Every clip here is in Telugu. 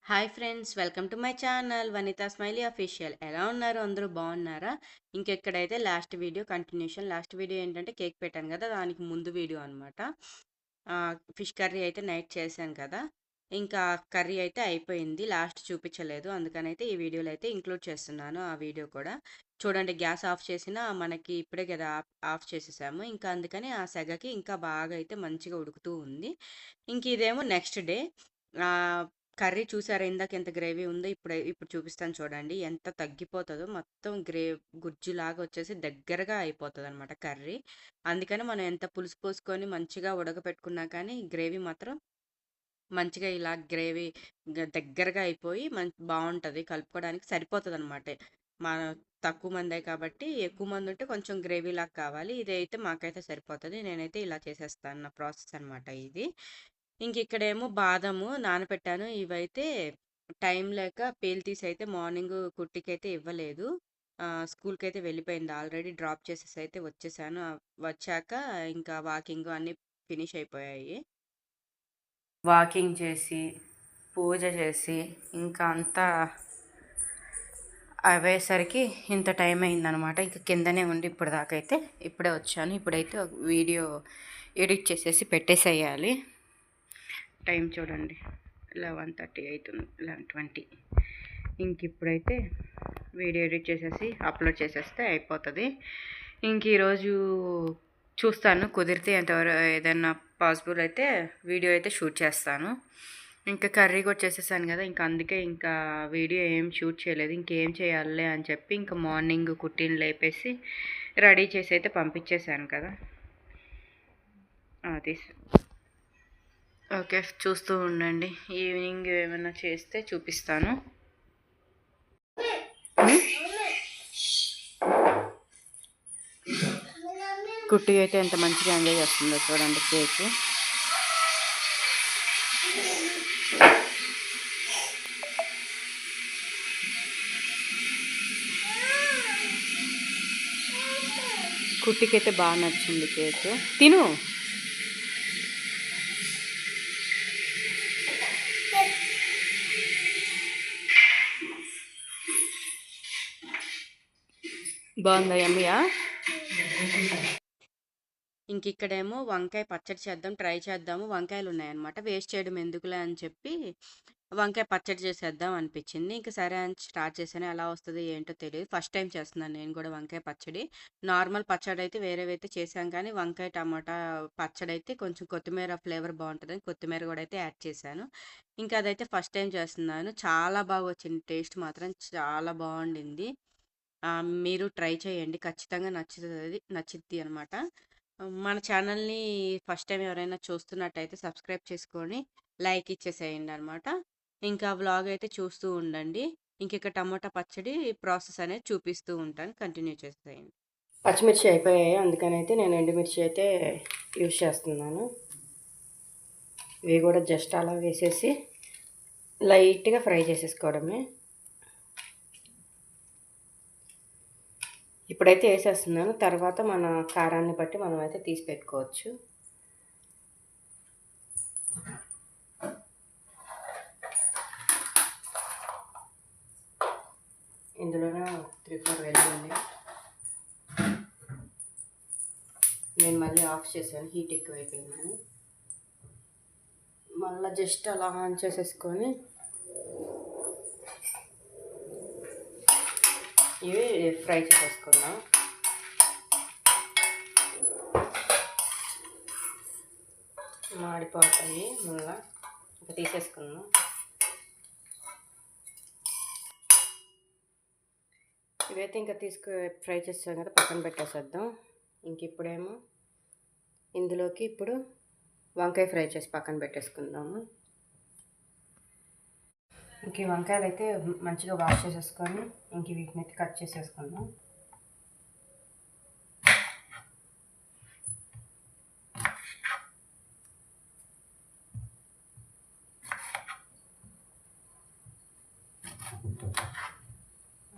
Hi friends, welcome to my channel Vanitha smiley official. ఎలా ఉన్నారు? అందరూ బాగున్నారా? ఇంకెక్కడైతే last video continuation. Last video ఏంటంటే కేక్ పెట్టాను కదా, దానికి ముందు వీడియో అనమాట. ఫిష్ కర్రీ అయితే నైట్ చేశాను కదా, ఇంకా కర్రీ అయితే అయిపోయింది. లాస్ట్ చూపించలేదు, అందుకనైతే ఈ వీడియోలో అయితే ఇంక్లూడ్ చేస్తున్నాను ఆ వీడియో కూడా. చూడండి, గ్యాస్ ఆఫ్ చేసిన మనకి ఇప్పుడే కదా ఆఫ్ చేసేసాము, ఇంకా అందుకని ఆ సెగకి ఇంకా బాగా అయితే మంచిగా ఉడుకుతూ ఉంది. ఇంక ఇదేమో నెక్స్ట్ డే. కర్రీ చూసారా, ఇందాక ఎంత గ్రేవీ ఉందో, ఇప్పుడు చూపిస్తాను చూడండి. ఎంత తగ్గిపోతుందో, మొత్తం గుజ్జులాగా వచ్చేసి దగ్గరగా అయిపోతుంది అనమాట కర్రీ. అందుకని మనం ఎంత పులుసు పోసుకొని మంచిగా ఉడకపెట్టుకున్నా కానీ గ్రేవీ మాత్రం మంచిగా ఇలా గ్రేవీ దగ్గరగా అయిపోయి బాగుంటుంది, కలుపుకోవడానికి సరిపోతుంది అనమాట. మన తక్కువ మందే కాబట్టి, ఎక్కువ మంది ఉంటే కొంచెం గ్రేవీ లాగా కావాలి. ఇదైతే మాకైతే సరిపోతుంది. నేనైతే ఇలా చేసేస్తాను, నా ప్రాసెస్ అనమాట ఇది. ఇంక ఇక్కడేమో బాదము నానబెట్టాను. ఇవైతే టైం లేక పేలు తీసి అయితే మార్నింగ్ కుట్టికైతే ఇవ్వలేదు. స్కూల్కి అయితే వెళ్ళిపోయింది ఆల్రెడీ. డ్రాప్ చేసేసి అయితే వచ్చేసాను. వచ్చాక ఇంకా వాకింగ్ అన్నీ ఫినిష్ అయిపోయాయి. వాకింగ్ చేసి పూజ చేసి ఇంకా అంతా అయ్యేసరికి ఇంత టైం అయిందనమాట. ఇంకా కిందనే ఉండి ఇప్పుడు దాకా అయితే ఇప్పుడే వచ్చాను. ఇప్పుడైతే వీడియో ఎడిట్ చేసేసి పెట్టేసేయాలి. టైం చూడండి, 11:30 అవుతుంది, 11:20. ఇంక ఇప్పుడైతే వీడియో ఎడిట్ చేసేసి అప్లోడ్ చేసేస్తే అయిపోతుంది. ఇంక ఈరోజు చూస్తాను, కుదిరితే ఎంతవరకు ఏదైనా పాసిబుల్ అయితే వీడియో అయితే షూట్ చేస్తాను. ఇంకా కర్రీ కూడా చేసేసాను కదా, ఇంకా అందుకే ఇంకా వీడియో ఏం షూట్ చేయలేదు. ఇంకేం చేయాలి అని చెప్పి ఇంకా మార్నింగ్ కుట్టిని లేపేసి రెడీ చేసి అయితే పంపించేశాను కదా. అది ఓకే, చూస్తూ ఉండండి. ఈవినింగ్ ఏమైనా చేస్తే చూపిస్తాను. కుట్టి అయితే ఎంత మంచిగా ఎంజాయ్ చేస్తుందో చూడండి కేక్. కుట్టికైతే బాగా నచ్చింది కేక్. తిను. బాగుందా? యమ్మీయా? ఇంక ఇక్కడేమో వంకాయ పచ్చడి చేద్దాం, ట్రై చేద్దాము. వంకాయలు ఉన్నాయన్నమాట, వేస్ట్ చేయడం ఎందుకులే అని చెప్పి వంకాయ పచ్చడి చేసేద్దాం అనిపించింది. ఇంక సరే అని స్టార్ట్ చేశాను. ఎలా వస్తుంది ఏంటో తెలియదు, ఫస్ట్ టైం చేస్తున్నాను నేను కూడా వంకాయ పచ్చడి. నార్మల్ పచ్చడి అయితే వేరేవైతే చేశాం, కానీ వంకాయ టమాటా పచ్చడి అయితే కొంచెం కొత్తిమీర ఫ్లేవర్ బాగుంటుందని కొత్తిమీర కూడా అయితే యాడ్ చేశాను. ఇంకా అదైతే ఫస్ట్ టైం చేస్తున్నాను. చాలా బాగా వచ్చింది, టేస్ట్ మాత్రం చాలా బాగుండింది. మీరు ట్రై చేయండి, ఖచ్చితంగా నచ్చుద్ది అనమాట. మన ఛానల్ని ఫస్ట్ టైం ఎవరైనా చూస్తున్నట్టయితే సబ్స్క్రైబ్ చేసుకొని లైక్ ఇచ్చేసేయండి అనమాట. ఇంకా వ్లాగ్ అయితే చూస్తూ ఉండండి. ఇంక టమోటా పచ్చడి ప్రాసెస్ అనేది చూపిస్తూ ఉంటాను, కంటిన్యూ చేసేయండి. పచ్చిమిర్చి అయిపోయాయి, అందుకని అయితే నేను ఎండుమిర్చి అయితే యూజ్ చేస్తున్నాను. ఇవి కూడా జస్ట్ అలా వేసేసి లైట్గా ఫ్రై చేసేసుకోవడమే. ఇప్పుడైతే వేసేస్తున్నాను, తర్వాత మన కారాన్ని బట్టి మనం అయితే తీసి పెట్టుకోవచ్చు. ఇందులోనే 3-4 వెల్లుల్లి. నేను మళ్ళీ ఆఫ్ చేశాను, హీట్ ఎక్కువైపోయిందని. మళ్ళీ జస్ట్ అలా ఆన్ చేసేసుకొని ఇవి ఫ్రై చేసేసుకుందాం. మాడిపోతాయి, మళ్ళీ ఇంకా తీసేసుకుందాం. ఇవైతే ఇంకా ఫ్రై చేస్తాం కదా, పక్కన పెట్టేసేద్దాం. ఇంక ఇప్పుడేమో ఇందులోకి ఇప్పుడు వంకాయ ఫ్రై చేసి పక్కన పెట్టేసుకుందాము. ఇంక ఈ వంకాయలు అయితే మంచిగా వాష్ చేసేసుకొని ఇంక వీటిని అయితే కట్ చేసేసుకుందాం.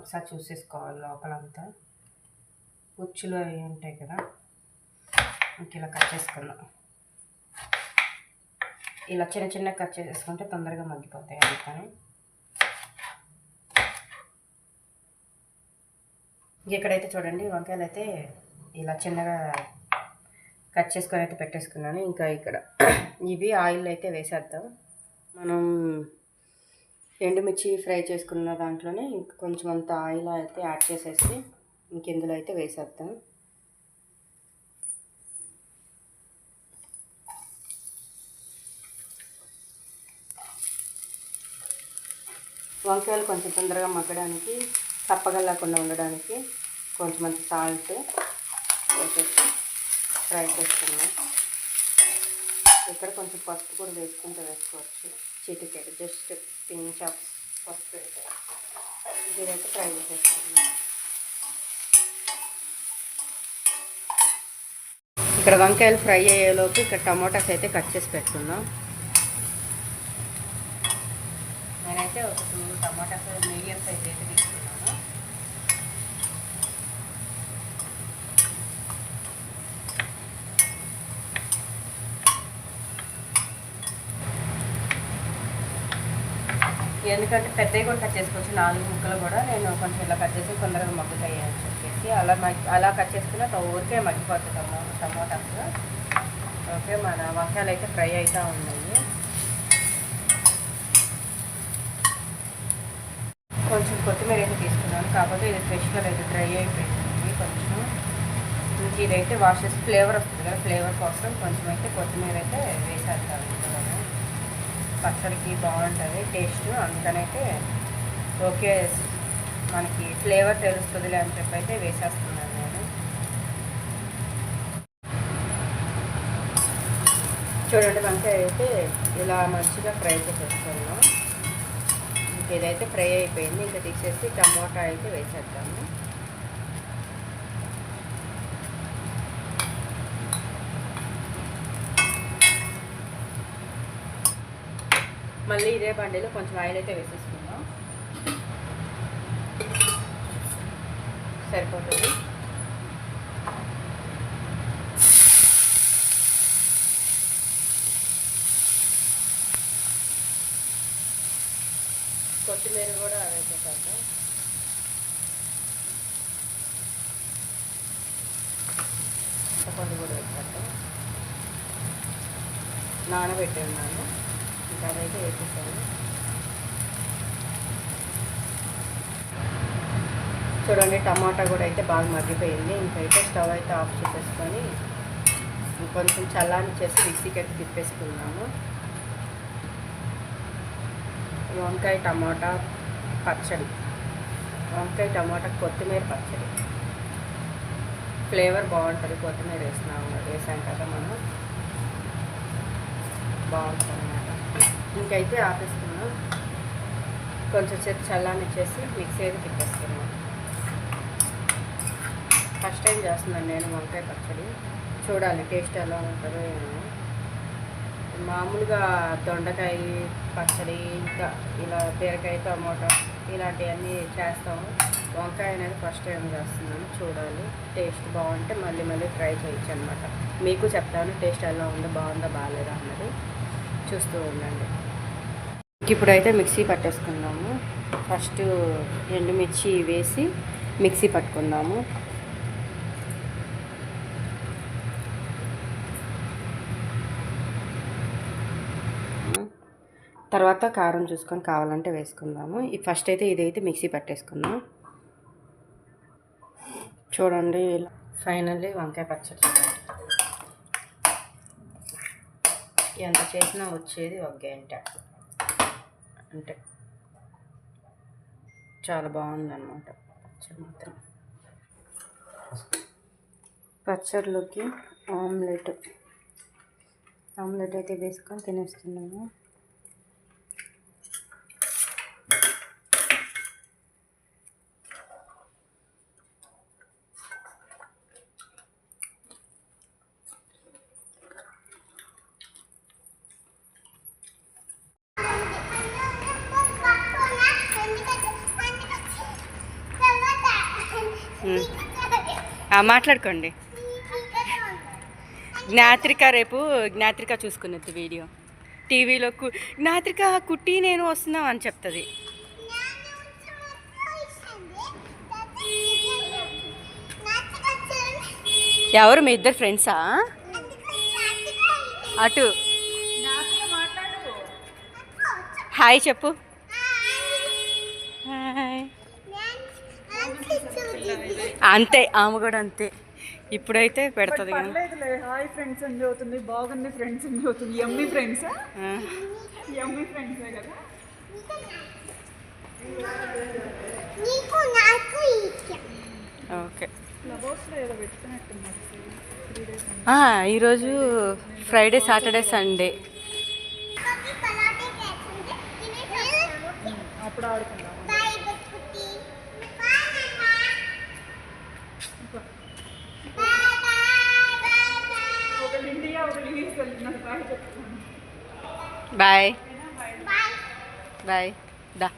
ఒకసారి చూసేసుకోవాలి లోపలంతా, పుచ్చులు అవి ఉంటాయి కదా, ఇంక ఇలా కట్ చేసుకుందాం. ఇలా చిన్న చిన్న కట్ చేసేసుకుంటే తొందరగా మగ్గిపోతాయి అందుకని. ఇక్కడైతే చూడండి వంకాయలు అయితే ఇలా చిన్నగా కట్ చేసుకొని అయితే పెట్టేసుకున్నాను. ఇంకా ఇక్కడ ఇవి ఆయిల్ అయితే వేసేద్దాం. మనం ఎండుమిర్చి ఫ్రై చేసుకున్న దాంట్లోనే ఇంక కొంచెం అంత ఆయిల్ అయితే యాడ్ చేసేసి ఇంక ఇందులో అయితే వేసేద్దాం. వంకాయలు కొంచెం తొందరగా మగ్గడానికి, తప్పగలేకుండా ఉండడానికి కొంచెం అంత సాల్ట్ వేసేసి ఫ్రై చేసుకున్నాం. ఇక్కడ కొంచెం పసుపు కూడా వేసుకుంటే వేసుకోవచ్చు. చిటికెడు జస్ట్ పించ్ ఆఫ్ పసుపు వేసారు. ఇదైతే ఫ్రై చేసేసుకున్నాం. ఇక్కడ వంకాయలు ఫ్రై అయ్యేలోపు ఇక్కడ టమాటాస్ అయితే కట్ చేసి పెట్టుకుందాం. నేనైతే ఒక 2 టమాటాస్ మీడియం సైజ్ అయితే తీసుకున్నాను. ఎందుకంటే పెద్దవి కూడా కట్ చేసుకోవచ్చు. 4 ముక్కలు కూడా నేను కొంచెం ఇలా కట్ చేసి తొందరగా మగ్గుతాయి అని చెప్పేసి అలా కట్ చేసుకున్న ఊరికే మగ్గిపోతుంది టమాటాస్. ఓకే, మన వంకాయలు అయితే ఫ్రై అవుతూ ఉన్నాయి. కొంచెం కొత్తిమీర అయితే తీసుకున్నాను, కాకపోతే ఇది ఫ్రెష్గా అయితే డ్రై అయిపోయింది కొంచెం. ఇంక ఇదైతే వాష్ చేసి ఫ్లేవర్ వస్తుంది కదా, ఫ్లేవర్ కోసం కొంచెం అయితే కొత్తిమీర అయితే వేసేస్తాను. పచ్చడికి బాగుంటుంది టేస్ట్, అందుకనైతే ఓకే మనకి ఫ్లేవర్ తెలుస్తుందిలే అని చెప్పి అయితే వేసేస్తున్నాను నేను. చూడండి వంకాయ అయితే ఇలా మంచిగా ఫ్రై చేసేసుకున్నాం. ఇంక ఇదైతే ఫ్రై అయిపోయింది. ఇంకా తీసేసి టమోటా అయితే వేసేద్దాము. మళ్ళీ ఇదే బండిలో కొంచెం ఆయిల్ అయితే వేసేసుకుందాం, సరిపోతుంది. కొత్తిమీర కూడా వేసేసాక చింతపండు కూడా వేసాక నానబెట్టి ఉన్నాను. ఇంకా అదైతే వేసేసాను. చూడండి టమాటా కూడా అయితే బాగా మగ్గిపోయింది. ఇంకైతే స్టవ్ అయితే ఆఫ్ చేసేసుకొని ఇంకొంచెం చల్లాని చేసి మిక్సీకి అయితే తిప్పేసుకున్నాము. వంకాయ టమాటా పచ్చడి, వంకాయ టమాటా కొత్తిమీర పచ్చడి ఫ్లేవర్ బాగుంటుంది. కొత్తిమీర వేసాం కదా మనం, బాగుంటుంది అన్నమాట. ఇంకైతే ఆపేసుకున్నాం. కొంచెం సేపు చల్లానిచ్చేసి మిక్సీ అయితే తిప్పేసుకున్నాం. ఫస్ట్ టైం చేస్తున్నాను నేను వంకాయ పచ్చడి, చూడాలి టేస్ట్ ఎలా ఉంటుందో ఏమో. మామూలుగా దొండకాయ పచ్చడి, ఇంకా ఇలా బీరకాయ టమోటా ఇలాంటివన్నీ చేస్తాము. వంకాయ అనేది ఫస్ట్ టైం చేస్తున్నాను, చూడాలి టేస్ట్ బాగుంటే మళ్ళీ మళ్ళీ ట్రై చేయొచ్చు అనమాట. మీకు చెప్తాను టేస్ట్ ఎలా ఉందో, బాగుందా బాగాలేదా అన్నది చూస్తూ ఉండండి. ఇప్పుడైతే మిక్సీ పట్టేసుకుందాము. ఫస్ట్ ఎండుమిర్చి వేసి మిక్సీ పట్టుకుందాము. తర్వాత కారం చూసుకొని కావాలంటే వేసుకుందాము. ఫస్ట్ అయితే ఇదైతే మిక్సీ పట్టేసుకుందాం. చూడండి ఫైనల్లీ వంకాయ పచ్చడి చూడండి, ఎంత చేసినా వచ్చేది ఒక గంట అంటే చాలా బాగుందన్నమాట పచ్చడి మాత్రం. పచ్చడిలోకి ఆమ్లెట్ అయితే వేసుకొని తినేస్తున్నాము. మాట్లాడుకోండి. జ్ఞాత్రిక చూసుకున్నది వీడియో టీవీలో. జ్ఞాత్రిక కుట్టి నేను వస్తున్నాం అని చెప్తుంది. ఎవరు మీ ఇద్దరు ఫ్రెండ్సా? అటు హాయ్ చెప్పు. హాయ్. అంతే, ఆమె కూడా అంతే. ఇప్పుడైతే పెడుతుంది కానీ హాయ్ ఫ్రెండ్స్ అని చదువుతుంది. బాగుంది ఫ్రెండ్స్ అని చదువుతుంది. ఎమ్మి ఫ్రెండ్స్, ఎమ్మి ఫ్రెండ్సే కదా. ఓకే. ఫ్లవర్స్లో ఏదో పెట్టుకున్నట్టున్నారు. ఈరోజు ఫ్రైడే, సాటర్డే, సండే. అప్పుడు ఆడుకుందాం. ఒకళ్ళు ఇండియా, ఒకళ్ళు యూఎస్ వెళ్తున్నారు. బాయ్ చెప్తున్నాను. Bye bye. దా.